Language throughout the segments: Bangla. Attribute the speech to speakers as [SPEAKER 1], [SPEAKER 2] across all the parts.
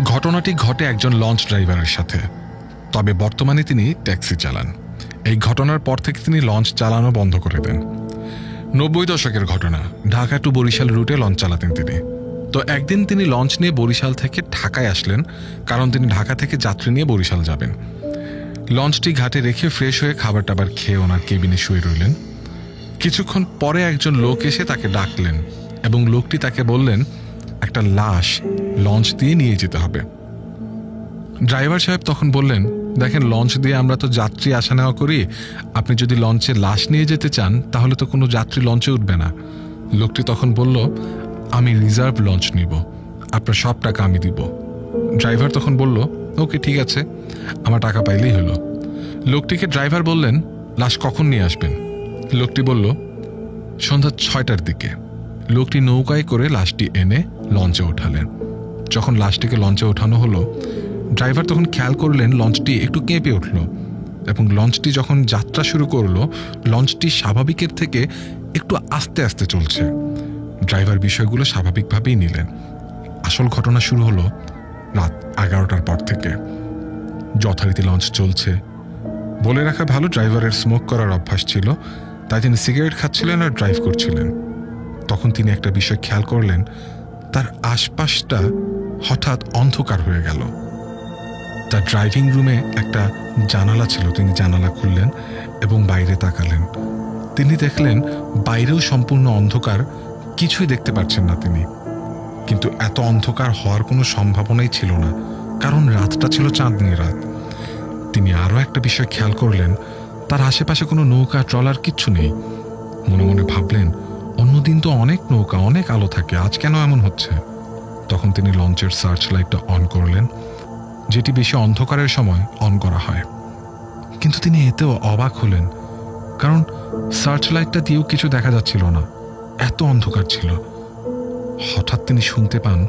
[SPEAKER 1] ঘটনাটি ঘটে একজন লঞ্চ ড্রাইভারের সাথে, তবে বর্তমানে তিনি ট্যাক্সি চালান। এই ঘটনার পর থেকে তিনি লঞ্চ চালানো বন্ধ করে দেন। 90 দশকের ঘটনা। ঢাকা টু বরিশাল রুটে লঞ্চ চালাতেন তিনি। তো একদিন তিনি লঞ্চ নিয়ে বরিশাল থেকে ঢাকায় আসলেন, কারণ তিনি ঢাকা থেকে যাত্রী নিয়ে বরিশাল যাবেন। লঞ্চটি ঘাটে রেখে ফ্রেশ হয়ে খাবার টাবার খেয়ে ওনার কেবিনে শুয়ে রইলেন। কিছুক্ষণ পরে একজন লোক এসে তাকে ডাকলেন এবং লোকটি তাকে বললেন একটা লাশ লঞ্চ দিয়ে নিয়ে যেতে হবে। ড্রাইভার সাহেব তখন বললেন, দেখেন লঞ্চ দিয়ে আমরা তো যাত্রী আসা নেওয়া করি, আপনি যদি লঞ্চে লাশ নিয়ে যেতে চান তাহলে তো কোনো যাত্রী লঞ্চে উঠবে না। লোকটি তখন বলল, আমি রিজার্ভ লঞ্চ নিব, আপনার সব টাকা আমি দিব। ড্রাইভার তখন বলল, ওকে ঠিক আছে, আমার টাকা পাইলেই হলো। লোকটিকে ড্রাইভার বললেন, লাশ কখন নিয়ে আসবেন? লোকটি বলল, সন্ধ্যা 6টার দিকে। লোকটি নৌকায় করে লাশটি এনে লঞ্চে ওঠালেন। যখন লাশটিকে লঞ্চে ওঠানো হলো, ড্রাইভার তখন খেয়াল করলেন লঞ্চটি একটু কেঁপে উঠল এবং লঞ্চটি যখন যাত্রা শুরু করলো লঞ্চটি স্বাভাবিকের থেকে একটু আস্তে আস্তে চলছে। ড্রাইভার বিষয়গুলো স্বাভাবিকভাবেই নিলেন। আসল ঘটনা শুরু হলো রাত 11টার পর থেকে। যথারীতি লঞ্চ চলছে। বলে রাখা ভালো, ড্রাইভারের স্মোক করার অভ্যাস ছিল, তাই তিনি সিগারেট খাচ্ছিলেন আর ড্রাইভ করছিলেন। তখন তিনি একটা বিষয় খেয়াল করলেন, তার আশপাশটা হঠাৎ অন্ধকার হয়ে গেল। তার ড্রাইভিং রুমে একটা জানালা ছিল, তিনি জানালা খুললেন এবং বাইরে তাকালেন। তিনি দেখলেন বাইরেও সম্পূর্ণ অন্ধকার, কিছুই দেখতে পাচ্ছেন না তিনি। কিন্তু এত অন্ধকার হওয়ার কোনো সম্ভাবনাই ছিল না, কারণ রাতটা ছিল চাঁদনি রাত। তিনি আরও একটা বিষয় খেয়াল করলেন, তার আশেপাশে কোনো নৌকা ট্রলার কিচ্ছু নেই। মনে মনে ভাবলেন, অন্যদিন তো অনেক নৌকা অনেক আলো থাকে, আজ কেন এমন হচ্ছে? তখন তিনি লঞ্চের সার্চ লাইটটা অন করলেন, যেটি বেশি অন্ধকারের সময় অন করা হয়। কিন্তু তিনি এতেও অবাক হলেন, কারণ সার্চ লাইটটা দিয়েও কিছু দেখা যাচ্ছিল না, এত অন্ধকার ছিল। হঠাৎ তিনি শুনতে পান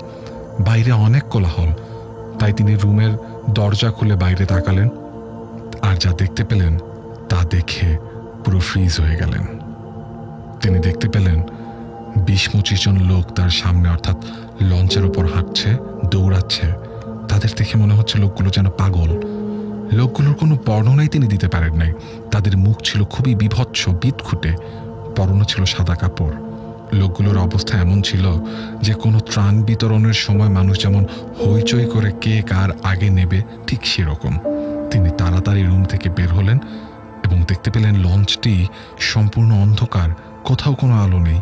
[SPEAKER 1] বাইরে অনেক কোলাহল, তাই তিনি রুমের দরজা খুলে বাইরে তাকালেন, আর যা দেখতে পেলেন তা দেখে পুরো ফ্রিজ হয়ে গেলেন। তিনি দেখতে পেলেন 20-25 জন লোক তার সামনে, অর্থাৎ লঞ্চের উপর হাঁটছে, দৌড়াচ্ছে। তাদের দেখে মনে হচ্ছে লোকগুলো যেন পাগল। লোকগুলোর কোনো বর্ণনাই তিনি দিতে পারেন নাই। তাদের মুখ ছিল খুবই বিভৎস, বিদঘুটে, পরনে ছিল সাদা কাপড়। লোকগুলোর অবস্থা এমন ছিল যে কোনো ত্রাণ বিতরণের সময় মানুষ যেমন হইচই করে কে কার আগে নেবে, ঠিক সেরকম। তিনি তাড়াতাড়ি রুম থেকে বের হলেন এবং দেখতে পেলেন লঞ্চটি সম্পূর্ণ অন্ধকার, কোথাও কোনো আলো নেই।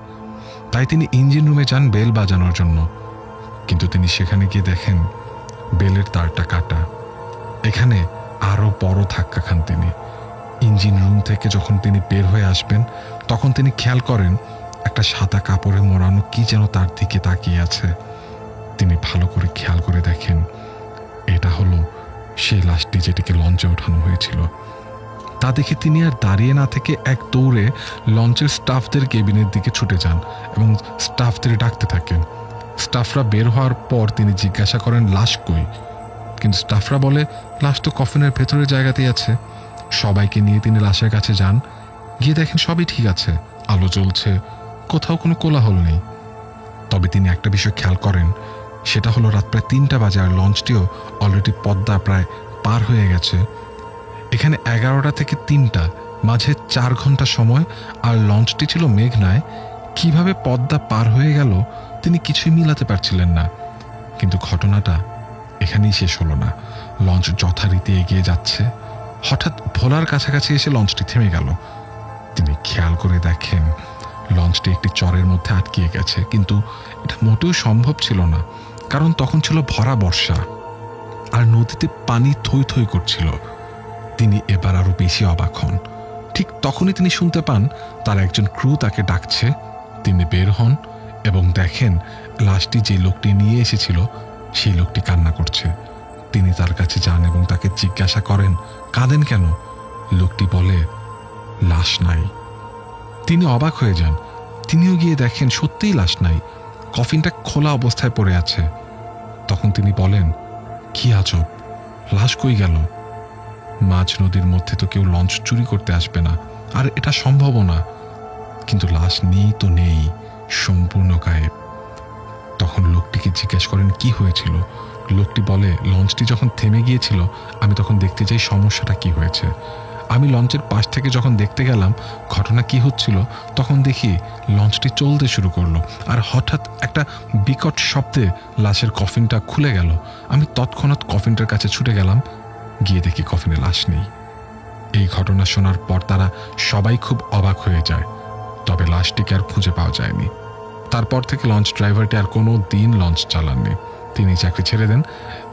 [SPEAKER 1] তাই তিনি ইঞ্জিন রুমে যান বেল বাজানোর জন্য, কিন্তু তিনি সেখানে গিয়ে দেখেন বেলের তারটা কাটা। এখানে আরও বড় ধাক্কা খান তিনি। ইঞ্জিন রুম থেকে যখন তিনি বের হয়ে আসবেন তখন তিনি খেয়াল করেন একটা সাদা কাপড়ে মোড়ানো কি যেন তার দিকে তাকিয়ে আছে। তিনি ভালো করে খেয়াল করে দেখেন এটা হলো সেই লাশটি যেটিকে লঞ্চে ওঠানো হয়েছিল। তা দেখে তিনি আর দাঁড়িয়ে না থেকে এক দৌড়ে লঞ্চের স্টাফদের কেবিনের দিকে ছুটে যান এবং স্টাফদের ডাকতে থাকেন। স্টাফরা বের হওয়ার পর তিনি জিজ্ঞাসা করেন লাশ কই, কিন্তু স্টাফরা বলে লাশ তো কফিনের ভেতরের জায়গাতেই আছে। সবাইকে নিয়ে তিনি লাশের কাছে যান, গিয়ে দেখেন সবই ঠিক আছে, আলো জ্বলছে, কোথাও কোনো কোলাহল নেই। তবে তিনি একটা বিষয় খেয়াল করেন, সেটা হলো রাত প্রায় 3টা বাজে আর লঞ্চটিও অলরেডি পদ্মা প্রায় পার হয়ে গেছে। এখানে 11টা থেকে 3টা, মাঝে 4 ঘন্টা সময়, আর লঞ্চটি ছিল মেঘনায়। কিভাবে পদ্মা পার হয়ে গেল তিনি কিছুই মিলাতে পারছিলেন না। কিন্তু ঘটনাটা এখানেই শেষ হলো না। লঞ্চ যথারীতি এগিয়ে যাচ্ছে। হঠাৎ ভোলার কাছাকাছি এসে লঞ্চটি থেমে গেল। তিনি খেয়াল করে দেখেন লঞ্চটি একটি চরের মধ্যে আটকিয়ে গেছে, কিন্তু এটা মোটেও সম্ভব ছিল না, কারণ তখন ছিল ভরা বর্ষা আর নদীতে পানি থই থই করছিল। তিনি এবার আরো বেশি অবাক হন। ঠিক তখনই তিনি শুনতে পান তার একজন ক্রু তাকে ডাকছে। তিনি বের হন এবং দেখেন লাশটি যে লোকটি নিয়ে এসেছিল সেই লোকটি কান্না করছে। তিনি তার কাছে যান এবং তাকে জিজ্ঞাসা করেন, কাঁদেন কেন? লোকটি বলে, লাশ নাই। তিনি অবাক হয়ে যান। তিনিও গিয়ে দেখেন সত্যিই লাশ নাই, কফিনটা খোলা অবস্থায় পড়ে আছে। তখন তিনি বলেন, কি আজব, লাশ কই গেল? মাঝ নদীর মধ্যে তো কেউ লঞ্চ চুরি করতে আসবে না, আর এটা সম্ভবও না। কিন্তু লাশ নেই তো নেই, সম্পূর্ণ গায়েব। তখন লোকটিকে জিজ্ঞেস করেন কি হয়েছিল। লোকটি বলে লঞ্চটি যখন থেমে গিয়েছিল আমি তখন দেখতে যাই সমস্যাটা কি হয়েছে। আমি লঞ্চের পাশ থেকে যখন দেখতে গেলাম ঘটনা কি হচ্ছিল, তখন দেখি লঞ্চটি চলতে শুরু করলো আর হঠাৎ একটা বিকট শব্দে লাশের কফিনটা খুলে গেল। আমি তৎক্ষণাৎ কফিনটার কাছে ছুটে গেলাম, গিয়ে দেখি কফিনে লাশ নেই। এই ঘটনা শোনার পর তারা সবাই খুব অবাক হয়ে যায়, তবে লাশটিকে আর খুঁজে পাওয়া যায়নি। তারপর থেকে লঞ্চ ড্রাইভারটি আর কোনো দিন লঞ্চ চালাননি। তিনি চাকরি ছেড়ে দেন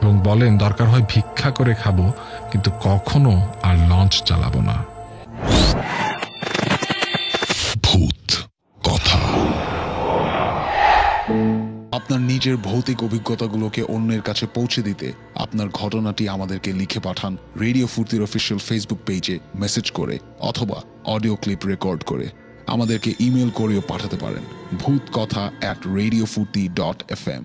[SPEAKER 1] এবং বলেন দরকার হয় ভিক্ষা করে খাবো, কিন্তু কখনো আর লঞ্চ চালাবো না।
[SPEAKER 2] ভূত কথা। আপনার নিজের ভৌতিক অভিজ্ঞতাগুলোকে অন্যের কাছে পৌঁছে দিতে আপনার ঘটনাটি আমাদেরকে লিখে পাঠান রেডিও ফুর্তির অফিসিয়াল ফেসবুক পেজে মেসেজ করে অথবা অডিও ক্লিপ রেকর্ড করে। আমাদেরকে ইমেল করেও পাঠাতে পারেন ভূতকথা@radiofurti.fm।